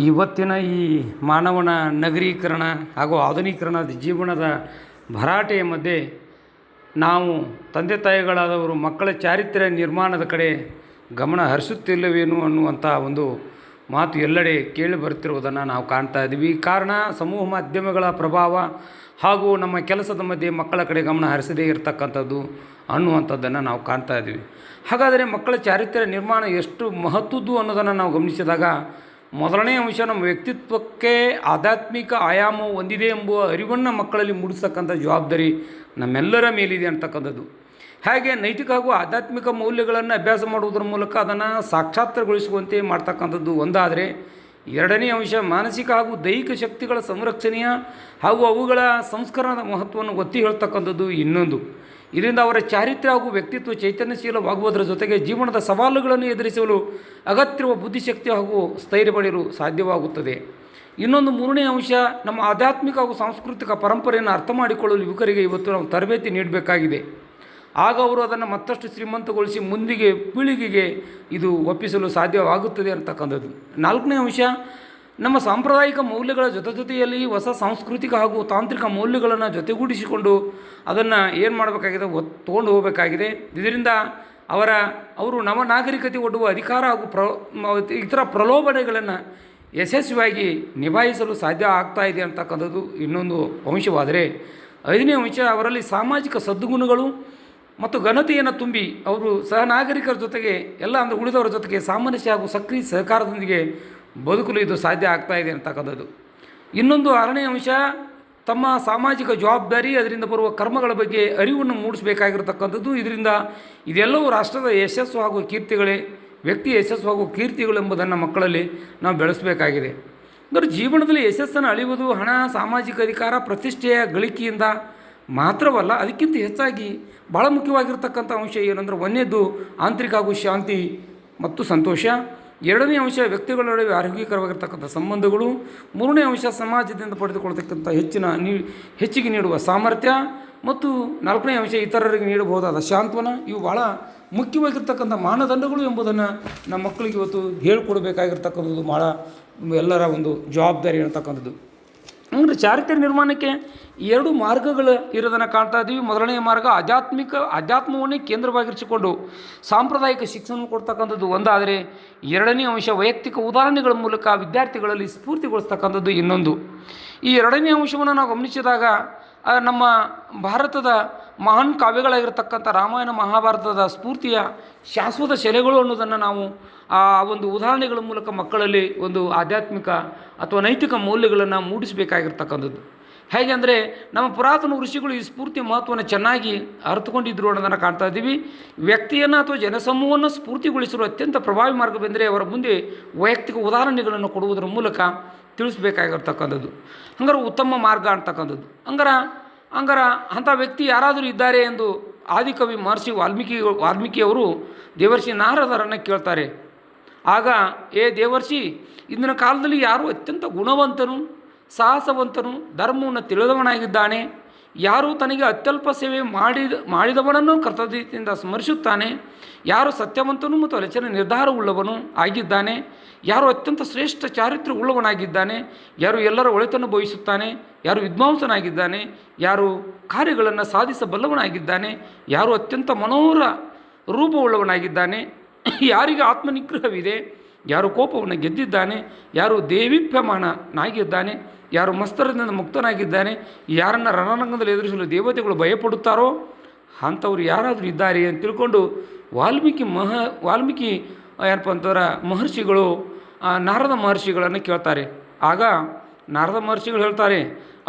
ಇವತ್ತಿನ ಈ ಮಾನವನ ನಗರೀಕರಣ ಹಾಗೂ ಆಧುನೀಕರಣದ ಜೀವನದ ಭರಾಟೆಯ ಮಧ್ಯೆ ನಾವು ತಂದೆ ತಾಯಿಗಳಾದವರು ಮಕ್ಕಳ ಚಾರಿತ್ರ್ಯ ನಿರ್ಮಾಣದ ಕಡೆ ಗಮನ ಹರಿಸುತ್ತಿಲ್ಲವೇನು ಅನ್ನುವಂಥ ಒಂದು ಮಾತು ಎಲ್ಲೆಡೆ ಕೇಳಿ ಬರುತ್ತಿರುವುದನ್ನು ನಾವು ಕಾಣ್ತಾ ಇದ್ದೀವಿ. ಕಾರಣ ಸಮೂಹ ಮಾಧ್ಯಮಗಳ ಪ್ರಭಾವ ಹಾಗೂ ನಮ್ಮ ಕೆಲಸದ ಮಧ್ಯೆ ಮಕ್ಕಳ ಕಡೆ ಗಮನ ಹರಿಸದೇ ಇರತಕ್ಕಂಥದ್ದು ಅನ್ನುವಂಥದ್ದನ್ನು ನಾವು ಕಾಣ್ತಾ ಇದ್ದೀವಿ. ಹಾಗಾದರೆ ಮಕ್ಕಳ ಚಾರಿತ್ರ್ಯ ನಿರ್ಮಾಣ ಎಷ್ಟು ಮಹತ್ವದ್ದು ಅನ್ನೋದನ್ನು ನಾವು ಗಮನಿಸಿದಾಗ ಮೊದಲನೇ ಅಂಶ ನಮ್ಮ ವ್ಯಕ್ತಿತ್ವಕ್ಕೆ ಆಧ್ಯಾತ್ಮಿಕ ಆಯಾಮ ಹೊಂದಿದೆ ಎಂಬುವ ಅರಿವನ್ನು ಮಕ್ಕಳಲ್ಲಿ ಮೂಡಿಸ್ತಕ್ಕಂಥ ಜವಾಬ್ದಾರಿ ನಮ್ಮೆಲ್ಲರ ಮೇಲಿದೆ ಅಂತಕ್ಕಂಥದ್ದು. ಹಾಗೆ ನೈತಿಕ ಹಾಗೂ ಆಧ್ಯಾತ್ಮಿಕ ಮೌಲ್ಯಗಳನ್ನು ಅಭ್ಯಾಸ ಮಾಡುವುದರ ಮೂಲಕ ಅದನ್ನು ಸಾಕ್ಷಾತ್ಕಾರಗೊಳಿಸುವಂತೆ ಮಾಡ್ತಕ್ಕಂಥದ್ದು ಒಂದಾದರೆ, ಎರಡನೇ ಅಂಶ ಮಾನಸಿಕ ಹಾಗೂ ದೈಹಿಕ ಶಕ್ತಿಗಳ ಸಂರಕ್ಷಣೆಯ ಹಾಗೂ ಅವುಗಳ ಸಂಸ್ಕರಣದ ಮಹತ್ವವನ್ನು ಒತ್ತಿ ಹೇಳ್ತಕ್ಕಂಥದ್ದು ಇನ್ನೊಂದು. ಇದರಿಂದ ಅವರ ಚಾರಿತ್ರ್ಯ ಹಾಗೂ ವ್ಯಕ್ತಿತ್ವ ಚೈತನ್ಯಶೀಲವಾಗುವುದರ ಜೊತೆಗೆ ಜೀವನದ ಸವಾಲುಗಳನ್ನು ಎದುರಿಸಲು ಅಗತ್ಯವಿರುವ ಬುದ್ಧಿಶಕ್ತಿ ಹಾಗೂ ಸ್ಥೈರ್ಯ ಪಡೆಯಲು ಸಾಧ್ಯವಾಗುತ್ತದೆ. ಇನ್ನೊಂದು ಮೂರನೇ ಅಂಶ, ನಮ್ಮ ಆಧ್ಯಾತ್ಮಿಕ ಹಾಗೂ ಸಾಂಸ್ಕೃತಿಕ ಪರಂಪರೆಯನ್ನು ಅರ್ಥ ಮಾಡಿಕೊಳ್ಳಲು ಯುವಕರಿಗೆ ಇವತ್ತು ನಾವು ತರಬೇತಿ ನೀಡಬೇಕಾಗಿದೆ. ಆಗ ಅವರು ಅದನ್ನು ಮತ್ತಷ್ಟು ಶ್ರೀಮಂತಗೊಳಿಸಿ ಮುಂದಿಗೆ ಪೀಳಿಗೆಗೆ ಇದು ಒಪ್ಪಿಸಲು ಸಾಧ್ಯವಾಗುತ್ತದೆ ಅಂತಕ್ಕಂಥದ್ದು. ನಾಲ್ಕನೇ ಅಂಶ, ನಮ್ಮ ಸಾಂಪ್ರದಾಯಿಕ ಮೌಲ್ಯಗಳ ಜೊತೆಯಲ್ಲಿ ಹೊಸ ಸಾಂಸ್ಕೃತಿಕ ಹಾಗೂ ತಾಂತ್ರಿಕ ಮೌಲ್ಯಗಳನ್ನು ಜೊತೆಗೂಡಿಸಿಕೊಂಡು ಅದನ್ನು ಏನು ಮಾಡಬೇಕಾಗಿದೆ, ತೊಗೊಂಡು ಹೋಗಬೇಕಾಗಿದೆ. ಇದರಿಂದ ಅವರು ನವ ನಾಗರಿಕತೆ ಒಡ್ಡುವ ಅಧಿಕಾರ ಹಾಗೂ ಇತರ ಪ್ರಲೋಭನೆಗಳನ್ನು ಯಶಸ್ವಿಯಾಗಿ ನಿಭಾಯಿಸಲು ಸಾಧ್ಯ ಆಗ್ತಾ ಇದೆ ಅಂತಕ್ಕಂಥದ್ದು ಇನ್ನೊಂದು ಅಂಶವಾದರೆ, ಐದನೇ ಅಂಶ, ಅವರಲ್ಲಿ ಸಾಮಾಜಿಕ ಸದ್ಗುಣಗಳು ಮತ್ತು ಘನತೆಯನ್ನು ತುಂಬಿ ಅವರು ಸಹನಾಗರಿಕರ ಜೊತೆಗೆ ಉಳಿದವರ ಜೊತೆಗೆ ಸಾಮರಸ್ಯ ಹಾಗೂ ಸಕ್ರಿಯ ಸಹಕಾರದೊಂದಿಗೆ ಬದುಕಲು ಇದು ಸಾಧ್ಯ ಆಗ್ತಾ ಇದೆ ಅಂತಕ್ಕಂಥದ್ದು. ಇನ್ನೊಂದು ಆರನೇ ಅಂಶ, ತಮ್ಮ ಸಾಮಾಜಿಕ ಜವಾಬ್ದಾರಿ ಅದರಿಂದ ಬರುವ ಕರ್ಮಗಳ ಬಗ್ಗೆ ಅರಿವನ್ನು ಮೂಡಿಸಬೇಕಾಗಿರತಕ್ಕಂಥದ್ದು. ಇದೆಲ್ಲವೂ ರಾಷ್ಟ್ರದ ಯಶಸ್ಸು ಹಾಗೂ ಕೀರ್ತಿಗಳೇ, ವ್ಯಕ್ತಿಯ ಯಶಸ್ಸು ಹಾಗೂ ಕೀರ್ತಿಗಳು ಎಂಬುದನ್ನು ಮಕ್ಕಳಲ್ಲಿ ನಾವು ಬೆಳೆಸಬೇಕಾಗಿದೆ. ಅಂದರೆ ಜೀವನದಲ್ಲಿ ಯಶಸ್ಸನ್ನು ಅಳೆಯುವುದು ಹಣ, ಸಾಮಾಜಿಕ ಅಧಿಕಾರ, ಪ್ರತಿಷ್ಠೆಯ ಗಳಿಕೆಯಿಂದ ಮಾತ್ರವಲ್ಲ, ಅದಕ್ಕಿಂತ ಹೆಚ್ಚಾಗಿ ಭಾಳ ಮುಖ್ಯವಾಗಿರ್ತಕ್ಕಂಥ ಅಂಶ ಏನಂದ್ರೆ, ಒಂದನೇದು ಆಂತರಿಕ ಹಾಗೂ ಶಾಂತಿ ಮತ್ತು ಸಂತೋಷ. ಎರಡನೇ ಅಂಶ, ವ್ಯಕ್ತಿಗಳ ನಡುವೆ ಆರೋಗ್ಯಕರವಾಗಿರ್ತಕ್ಕಂಥ ಸಂಬಂಧಗಳು. ಮೂರನೇ ಅಂಶ, ಸಮಾಜದಿಂದ ಪಡೆದುಕೊಳ್ತಕ್ಕಂಥ ಹೆಚ್ಚಿಗೆ ನೀಡುವ ಸಾಮರ್ಥ್ಯ. ಮತ್ತು ನಾಲ್ಕನೇ ಅಂಶ, ಇತರರಿಗೆ ನೀಡಬಹುದಾದ ಸಾಂತ್ವನ. ಇವು ಭಾಳ ಮುಖ್ಯವಾಗಿರ್ತಕ್ಕಂಥ ಮಾನದಂಡಗಳು ಎಂಬುದನ್ನು ನಮ್ಮ ಮಕ್ಕಳಿಗೆ ಇವತ್ತು ಹೇಳಿಕೊಡಬೇಕಾಗಿರ್ತಕ್ಕಂಥದ್ದು ಭಾಳ ಎಲ್ಲರ ಒಂದು ಜವಾಬ್ದಾರಿ ಇರತಕ್ಕಂಥದ್ದು. ಅಂದರೆ ಚಾರಿತ್ರ್ಯ ನಿರ್ಮಾಣಕ್ಕೆ ಎರಡು ಮಾರ್ಗಗಳು ಇರೋದನ್ನು ಕಾಣ್ತಾ ಇದ್ದೀವಿ. ಮೊದಲನೆಯ ಮಾರ್ಗ ಅಧ್ಯಾತ್ಮವನ್ನೇ ಕೇಂದ್ರವಾಗಿರಿಸಿಕೊಂಡು ಸಾಂಪ್ರದಾಯಿಕ ಶಿಕ್ಷಣ ಕೊಡ್ತಕ್ಕಂಥದ್ದು ಒಂದಾದರೆ, ಎರಡನೇ ಅಂಶ ವೈಯಕ್ತಿಕ ಉದಾಹರಣೆಗಳ ಮೂಲಕ ವಿದ್ಯಾರ್ಥಿಗಳಲ್ಲಿ ಸ್ಫೂರ್ತಿಗೊಳಿಸ್ತಕ್ಕಂಥದ್ದು ಇನ್ನೊಂದು. ಈ ಎರಡನೇ ಅಂಶವನ್ನು ನಾವು ಗಮನಿಸಿದಾಗ ನಮ್ಮ ಭಾರತದ ಮಹಾನ್ ಕಾವ್ಯಗಳಾಗಿರ್ತಕ್ಕಂಥ ರಾಮಾಯಣ ಮಹಾಭಾರತದ ಸ್ಫೂರ್ತಿಯ ಶಾಶ್ವತ ಸೆಲೆಗಳು ಅನ್ನೋದನ್ನು ನಾವು ಆ ಒಂದು ಉದಾಹರಣೆಗಳ ಮೂಲಕ ಮಕ್ಕಳಲ್ಲಿ ಒಂದು ಆಧ್ಯಾತ್ಮಿಕ ಅಥವಾ ನೈತಿಕ ಮೌಲ್ಯಗಳನ್ನು ಮೂಡಿಸಬೇಕಾಗಿರ್ತಕ್ಕಂಥದ್ದು. ಹೇಗೆ ಅಂದರೆ, ನಮ್ಮ ಪುರಾತನ ಋಷಿಗಳು ಈ ಸ್ಫೂರ್ತಿಯ ಮಹತ್ವವನ್ನು ಚೆನ್ನಾಗಿ ಅರ್ಥಕೊಂಡಿದ್ದರು ಅನ್ನೋದನ್ನು ಕಾಣ್ತಾ ಇದ್ದೀವಿ. ವ್ಯಕ್ತಿಯನ್ನು ಅಥವಾ ಜನಸಮೂಹವನ್ನು ಸ್ಫೂರ್ತಿಗೊಳಿಸಲು ಅತ್ಯಂತ ಪ್ರಭಾವಿ ಮಾರ್ಗವೆಂದರೆ ಅವರ ಮುಂದೆ ವೈಯಕ್ತಿಕ ಉದಾಹರಣೆಗಳನ್ನು ಕೊಡುವುದರ ಮೂಲಕ ತಿಳಿಸಬೇಕಾಗಿರ್ತಕ್ಕಂಥದ್ದು. ಹಂಗಾರೆ ಉತ್ತಮ ಮಾರ್ಗ ಅಂತಕ್ಕಂಥದ್ದು. ಹಂಗಾರ ಅಂಥ ವ್ಯಕ್ತಿ ಯಾರಾದರೂ ಇದ್ದಾರೆ ಎಂದು ಆದಿಕವಿ ಮಹರ್ಷಿ ವಾಲ್ಮೀಕಿಯವರು ದೇವರ್ಷಿ ನಾರದರನ್ನು ಕೇಳ್ತಾರೆ. ಆಗ, ದೇವರ್ಷಿ, ಇಂದಿನ ಕಾಲದಲ್ಲಿ ಯಾರು ಅತ್ಯಂತ ಗುಣವಂತನು, ಸಾಹಸವಂತನು, ಧರ್ಮವನ್ನು ತಿಳಿದವನಾಗಿದ್ದಾನೆ, ಯಾರು ತನಗೆ ಅತ್ಯಲ್ಪ ಸೇವೆ ಮಾಡಿದವನನ್ನು ಕರ್ತವ್ಯದಿಂದ ಸ್ಮರಿಸುತ್ತಾನೆ, ಯಾರು ಸತ್ಯವಂತನು ಮತ್ತು ಅಲಚನೆ ನಿರ್ಧಾರವುಳ್ಳವನು ಆಗಿದ್ದಾನೆ, ಯಾರು ಅತ್ಯಂತ ಶ್ರೇಷ್ಠ ಚಾರಿತ್ರ್ಯ ಉಳ್ಳವನಾಗಿದ್ದಾನೆ, ಯಾರು ಎಲ್ಲರ ಒಳಿತನ್ನು ಬಯಸುತ್ತಾನೆ, ಯಾರು ವಿದ್ವಾಂಸನಾಗಿದ್ದಾನೆ, ಯಾರು ಕಾರ್ಯಗಳನ್ನು ಸಾಧಿಸಬಲ್ಲವನಾಗಿದ್ದಾನೆ, ಯಾರು ಅತ್ಯಂತ ಮನೋಹರ ರೂಪವುಳ್ಳವನಾಗಿದ್ದಾನೆ, ಯಾರಿಗೆ ಆತ್ಮನಿಗ್ರಹವಿದೆ, ಯಾರು ಕೋಪವನ್ನು ಗೆದ್ದಿದ್ದಾನೆ, ಯಾರು ದೇವೀಪ್ಯಮಾನನಾಗಿದ್ದಾನೆ, ಯಾರು ಮಸ್ತರದಿಂದ ಮುಕ್ತನಾಗಿದ್ದಾನೆ, ಯಾರನ್ನು ರಣರಂಗದಲ್ಲಿ ಎದುರಿಸಲು ದೇವತೆಗಳು ಭಯಪಡುತ್ತಾರೋ ಅಂಥವ್ರು ಯಾರಾದರೂ ಇದ್ದಾರೆ ಅಂತ ತಿಳ್ಕೊಂಡು ವಾಲ್ಮೀಕಿ ಏನಪ್ಪ ಅಂತಂದ್ರೆ ಮಹರ್ಷಿಗಳು ನಾರದ ಮಹರ್ಷಿಗಳನ್ನು ಕೇಳ್ತಾರೆ. ಆಗ ನಾರದ ಮಹರ್ಷಿಗಳು ಹೇಳ್ತಾರೆ,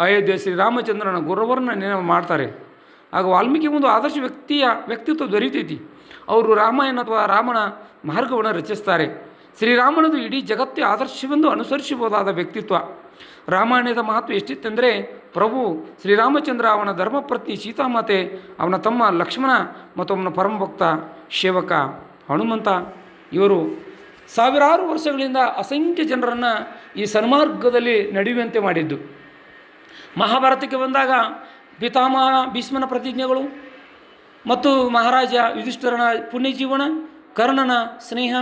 ಅಯೋಧ್ಯೆ ಶ್ರೀರಾಮಚಂದ್ರನ ಗುರುವರನ್ನ ನೆನಪು ಮಾಡ್ತಾರೆ. ಆಗ ವಾಲ್ಮೀಕಿ ಒಂದು ಆದರ್ಶ ವ್ಯಕ್ತಿತ್ವ ದೊರೀತೈತಿ. ಅವರು ರಾಮಾಯಣ ಅಥವಾ ರಾಮನ ಮಾರ್ಗವನ್ನು ರಚಿಸ್ತಾರೆ. ಶ್ರೀರಾಮನದು ಇಡೀ ಜಗತ್ತೇ ಆದರ್ಶವೆಂದು ಅನುಸರಿಸಬಹುದಾದ ವ್ಯಕ್ತಿತ್ವ. ರಾಮಾಯಣದ ಮಹತ್ವ ಎಷ್ಟಿತ್ತೆಂದರೆ, ಪ್ರಭು ಶ್ರೀರಾಮಚಂದ್ರ, ಅವನ ಧರ್ಮಪತ್ನಿ ಸೀತಾಮಾತೆ, ಅವನ ತಮ್ಮ ಲಕ್ಷ್ಮಣ ಮತ್ತು ಅವನ ಪರಮಭಕ್ತ ಸೇವಕ ಹನುಮಂತ, ಇವರು ಸಾವಿರಾರು ವರ್ಷಗಳಿಂದ ಅಸಂಖ್ಯ ಜನರನ್ನು ಈ ಸನ್ಮಾರ್ಗದಲ್ಲಿ ನಡೆಯುವಂತೆ ಮಾಡಿದ್ದು. ಮಹಾಭಾರತಕ್ಕೆ ಬಂದಾಗ ಪಿತಾಮಹ ಭೀಷ್ಮನ ಪ್ರತಿಜ್ಞೆಗಳು ಮತ್ತು ಮಹಾರಾಜ ಯುಧಿಷ್ಠಿರನ ಪುಣ್ಯಜೀವನ, ಕರ್ಣನ ಸ್ನೇಹ,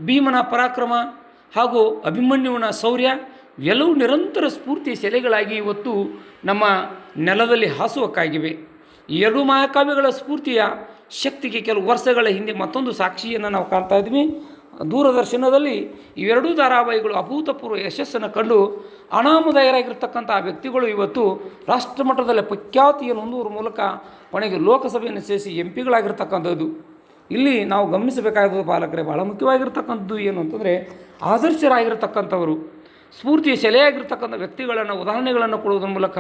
ಭೀಮನ ಪರಾಕ್ರಮ ಹಾಗೂ ಅಭಿಮನ್ಯುವಿನ ಶೌರ್ಯ ಎಲ್ಲವೂ ನಿರಂತರ ಸ್ಫೂರ್ತಿ ಸೆಲೆಗಳಾಗಿ ಇವತ್ತು ನಮ್ಮ ನೆಲದಲ್ಲಿ ಹಾಸುವಕ್ಕಾಗಿವೆ. ಈ ಎರಡೂ ಮಹಾಕಾವ್ಯಗಳ ಸ್ಫೂರ್ತಿಯ ಶಕ್ತಿಗೆ ಕೆಲವು ವರ್ಷಗಳ ಹಿಂದೆ ಮತ್ತೊಂದು ಸಾಕ್ಷಿಯನ್ನು ನಾವು ಕಾಣ್ತಾ ಇದ್ವಿ. ದೂರದರ್ಶನದಲ್ಲಿ ಇವೆರಡೂ ಧಾರಾವಾಹಿಗಳು ಅಭೂತಪೂರ್ವ ಯಶಸ್ಸನ್ನು ಕಂಡು ಅನಾಮಧೇಯರಾಗಿರ್ತಕ್ಕಂಥ ವ್ಯಕ್ತಿಗಳು ಇವತ್ತು ರಾಷ್ಟ್ರಮಟ್ಟದಲ್ಲಿ ಪ್ರಖ್ಯಾತಿಯನ್ನು ಹೊಂದುವ ಮೂಲಕ ಕೊನೆಗೆ ಲೋಕಸಭೆಯನ್ನು ಸೇರಿಸಿ MP ಗಳಾಗಿರ್ತಕ್ಕಂಥದ್ದು. ಇಲ್ಲಿ ನಾವು ಗಮನಿಸಬೇಕಾಗಿರೋದು ಪಾಲಕರೇ, ಭಾಳ ಮುಖ್ಯವಾಗಿರ್ತಕ್ಕಂಥದ್ದು ಏನು ಅಂತಂದರೆ, ಆದರ್ಶರಾಗಿರ್ತಕ್ಕಂಥವರು, ಸ್ಫೂರ್ತಿಯ ಸೆಲೆಯಾಗಿರ್ತಕ್ಕಂಥ ವ್ಯಕ್ತಿಗಳನ್ನು, ಉದಾಹರಣೆಗಳನ್ನು ಕೊಡುವುದರ ಮೂಲಕ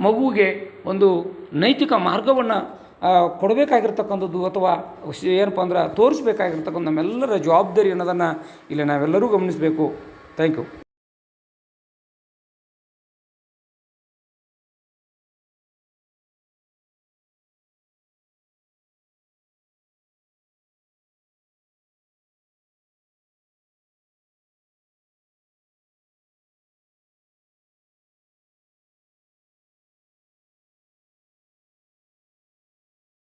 ಮಗುವಿಗೆ ಒಂದು ನೈತಿಕ ಮಾರ್ಗವನ್ನು ಕೊಡಬೇಕಾಗಿರ್ತಕ್ಕಂಥದ್ದು ಅಥವಾ ಏನಪ್ಪ ಅಂದ್ರೆ ತೋರಿಸ್ಬೇಕಾಗಿರ್ತಕ್ಕಂಥ ನಮ್ಮೆಲ್ಲರ ಜವಾಬ್ದಾರಿ ಅನ್ನೋದನ್ನು ಇಲ್ಲಿ ನಾವೆಲ್ಲರೂ ಗಮನಿಸಬೇಕು. Thank you.